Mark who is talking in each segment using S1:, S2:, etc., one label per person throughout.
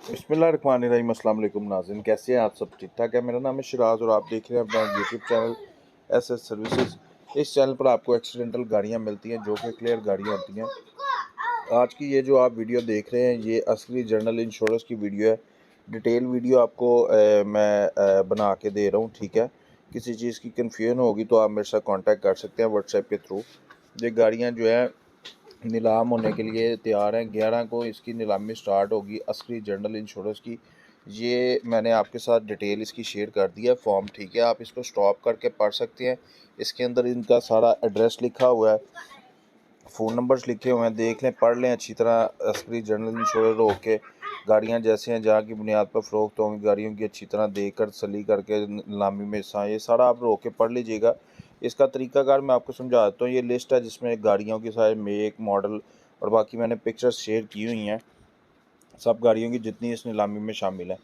S1: बिस्मिल्लाहिर्रहमानिर्रहीम। अस्सलाम वालेकुम नाज़रीन, कैसे हैं आप सब? ठीक ठाक है। मेरा नाम है शिराज और आप देख रहे हैं अपना यूट्यूब चैनल एसएस सर्विसेज। इस चैनल पर आपको एक्सीडेंटल गाड़ियां मिलती हैं जो कि क्लियर गाड़ियां होती हैं। आज की ये जो आप वीडियो देख रहे हैं ये असली जनरल इंश्योरेंस की वीडियो है। डिटेल वीडियो आपको मैं बना के दे रहा हूँ, ठीक है। किसी चीज़ की कन्फ्यूजन होगी तो आप मेरे साथ कांटेक्ट कर सकते हैं व्हाट्सएप के थ्रू। ये गाड़ियाँ जो है नीलाम होने के लिए तैयार हैं। 11 को इसकी नीलामी स्टार्ट होगी असली जनरल इंश्योरेंस की। ये मैंने आपके साथ डिटेल इसकी शेयर कर दिया है फॉर्म, ठीक है। आप इसको स्टॉप करके पढ़ सकते हैं। इसके अंदर इनका सारा एड्रेस लिखा हुआ है, फ़ोन नंबर्स लिखे हुए हैं, देख लें पढ़ लें अच्छी तरह। असली जनरल इंश्योरेंस हो के गाड़ियाँ जैसे हैं जहाँ की बुनियाद पर फ़रोख्त होंगी गाड़ियों की अच्छी तरह देख कर तसल्ली करके नीलामी में हिस्सा, ये सारा आप रोक के पढ़ लीजिएगा। इसका तरीकाकार मैं आपको समझा देता हूँ। ये लिस्ट है जिसमें गाड़ियों की सारे मेक मॉडल और बाकी मैंने पिक्चर्स शेयर की हुई हैं सब गाड़ियों की जितनी इस नीलामी में शामिल है।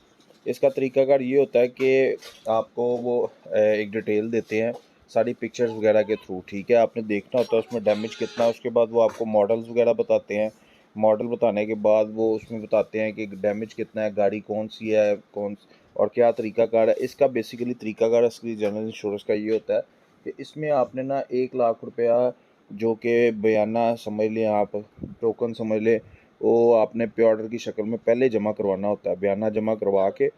S1: इसका तरीकाकार ये होता है कि आपको वो एक डिटेल देते हैं सारी पिक्चर्स वगैरह के थ्रू, ठीक है। आपने देखना होता है उसमें डैमेज कितना है, उसके बाद वो आपको मॉडल्स वगैरह बताते हैं। मॉडल बताने के बाद वो उसमें बताते हैं कि डैमेज कितना है, गाड़ी कौन सी है, और क्या तरीकाकार है। इसका बेसिकली तरीकाकार असली जनरल इंश्योरेंस का ये होता है कि इसमें आपने ना 1 लाख रुपया जो कि बयाना समझ लें आप, टोकन समझ लें, वो आपने पे ऑर्डर की शक्ल में पहले जमा करवाना होता है। बयाना जमा करवा के,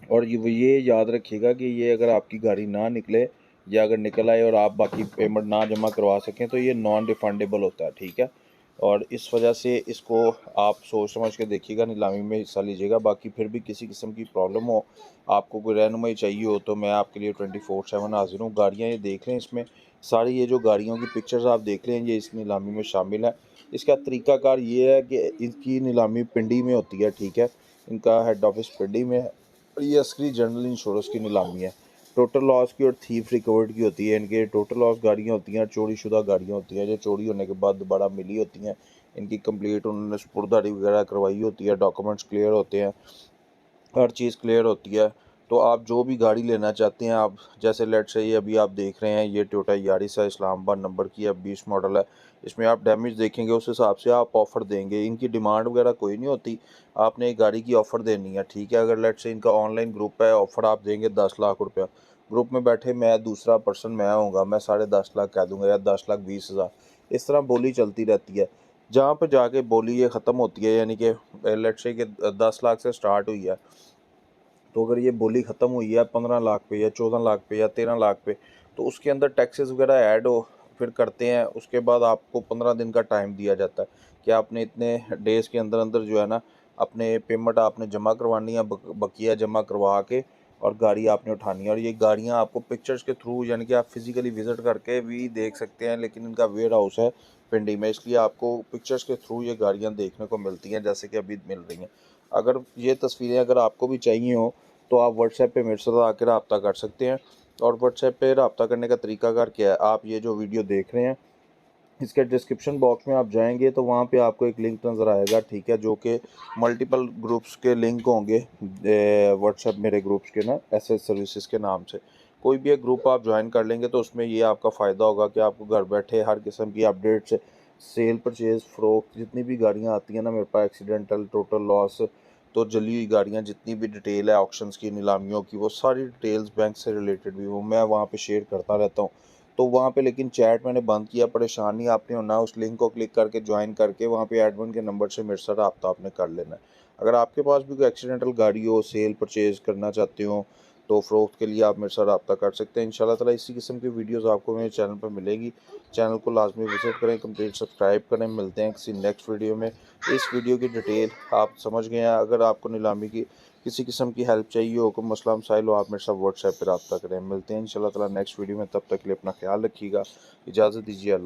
S1: और ये याद रखिएगा कि ये अगर आपकी गाड़ी ना निकले या अगर निकल आए और आप बाकी पेमेंट ना जमा करवा सकें तो ये नॉन रिफंडेबल होता है, ठीक है। और इस वजह से इसको आप सोच समझ के देखिएगा, नीलामी में हिस्सा लीजिएगा। बाकी फिर भी किसी किस्म की प्रॉब्लम हो, आपको कोई रहनुमाई चाहिए हो तो मैं आपके लिए 24/7 हाजिर हूँ। गाड़ियाँ ये देख रहे हैं, इसमें सारी ये जो गाड़ियों की पिक्चर्स आप देख रहे हैं ये इस नीलामी में शामिल है। इसका तरीकाकार ये है कि इसकी नीलामी पिंडी में होती है, ठीक है। इनका हेड ऑफिस पिंडी में है और ये असली जनरल इंश्योरेंस की नीलामी है। टोटल लॉस की और थीफ रिकवर्ड की होती है। इनके टोटल लॉस गाड़ियाँ होती हैं, चोरी शुदा गाड़ियाँ होती हैं जो चोरी होने के बाद दोबारा मिली होती हैं। इनकी कंप्लीट उन्होंने स्पुर्दारी वगैरह करवाई होती है, डॉक्यूमेंट्स क्लियर होते हैं, हर चीज़ क्लियर होती है। तो आप जो भी गाड़ी लेना चाहते हैं, आप जैसे लेट्स से ये अभी आप देख रहे हैं ये टोयोटा यारिस है, इस्लामाबाद नंबर की है, 20 मॉडल है। इसमें आप डैमेज देखेंगे उस हिसाब से आप ऑफ़र देंगे। इनकी डिमांड वगैरह कोई नहीं होती, आपने एक गाड़ी की ऑफ़र देनी है, ठीक है। अगर लेट्स से इनका ऑनलाइन ग्रुप है, ऑफ़र आप देंगे 10 लाख रुपया। ग्रुप में बैठे मैं दूसरा पर्सन मैं होऊंगा, मैं 10.5 लाख कह दूंगा या 10,20,000, इस तरह बोली चलती रहती है। जहाँ पर जाके बोली ये ख़त्म होती है, यानी कि लेट्स से कि 10 लाख से स्टार्ट हुई है, तो अगर ये बोली ख़त्म हुई है 15 लाख पे या 14 लाख पे या 13 लाख पे, तो उसके अंदर टैक्सेस वगैरह ऐड हो फिर करते हैं। उसके बाद आपको 15 दिन का टाइम दिया जाता है कि आपने इतने डेज़ के अंदर अंदर जो है ना अपने पेमेंट आपने जमा करवानी है, बकिया जमा करवा के और गाड़ी आपने उठानी है। और ये गाड़ियाँ आपको पिक्चर्स के थ्रू, यानी कि आप फिज़िकली विज़िट करके भी देख सकते हैं, लेकिन इनका वेयर हाउस है पिंडी में, इसलिए आपको पिक्चर्स के थ्रू ये गाड़ियाँ देखने को मिलती हैं जैसे कि अभी मिल रही हैं। अगर ये तस्वीरें अगर आपको भी चाहिए हो तो आप व्हाट्सएप पे मेरे साथ आकर रब्ता कर सकते हैं। और व्हाट्सएप पे रब्ता करने का तरीकाकार क्या है, आप ये जो वीडियो देख रहे हैं इसके डिस्क्रिप्शन बॉक्स में आप जाएंगे तो वहाँ पे आपको एक लिंक नज़र आएगा, ठीक है, जो कि मल्टीपल ग्रुप्स के लिंक होंगे व्हाट्सएप मेरे ग्रुप्स के ना, एसएस सर्विसेज के नाम से। कोई भी एक ग्रुप आप ज्वाइन कर लेंगे तो उसमें ये आपका फ़ायदा होगा कि आपको घर बैठे हर किस्म की अपडेट्स, सेल परचेज़ फ़रोख्त जितनी भी गाड़ियाँ आती हैं ना मेरे पास, एक्सीडेंटल, टोटल लॉस, तो जली हुई गाड़ियाँ जितनी भी डिटेल है ऑक्शंस की, नीलामियों की, वो सारी डिटेल्स बैंक से रिलेटेड भी वो मैं वहाँ पे शेयर करता रहता हूँ। तो वहाँ पे लेकिन चैट मैंने बंद किया, परेशान नहीं आपने होना, उस लिंक को क्लिक करके ज्वाइन करके वहाँ पे एडमिन के नंबर से मेरे साथ रब्ता आपने कर लेना है। अगर आपके पास भी कोई एक्सीडेंटल गाड़ी हो, सेल परचेज़ करना चाहते हो, तो फ़रोख्त के लिए आप मेरे साथ रब्ता कर सकते हैं। इंशाल्लाह ताला इसी किस्म की वीडियोज़ आपको मेरे चैनल पर मिलेगी। चैनल को लाजमी विज़िट करें, कंप्लीट सब्सक्राइब करें। मिलते हैं किसी नेक्स्ट वीडियो में। इस वीडियो की डिटेल आप समझ गए हैं। अगर आपको नीलामी की किसी किस्म की हेल्प चाहिए हो, कोई मसला मसाइल हो, आप मेरे साथ व्हाट्सएप पे रब्ता करें। मिलते हैं इंशाल्लाह ताला नेक्स्ट वीडियो में, तब तक के लिए अपना ख्याल रखिएगा। इजाज़त दीजिए। अल्लाह।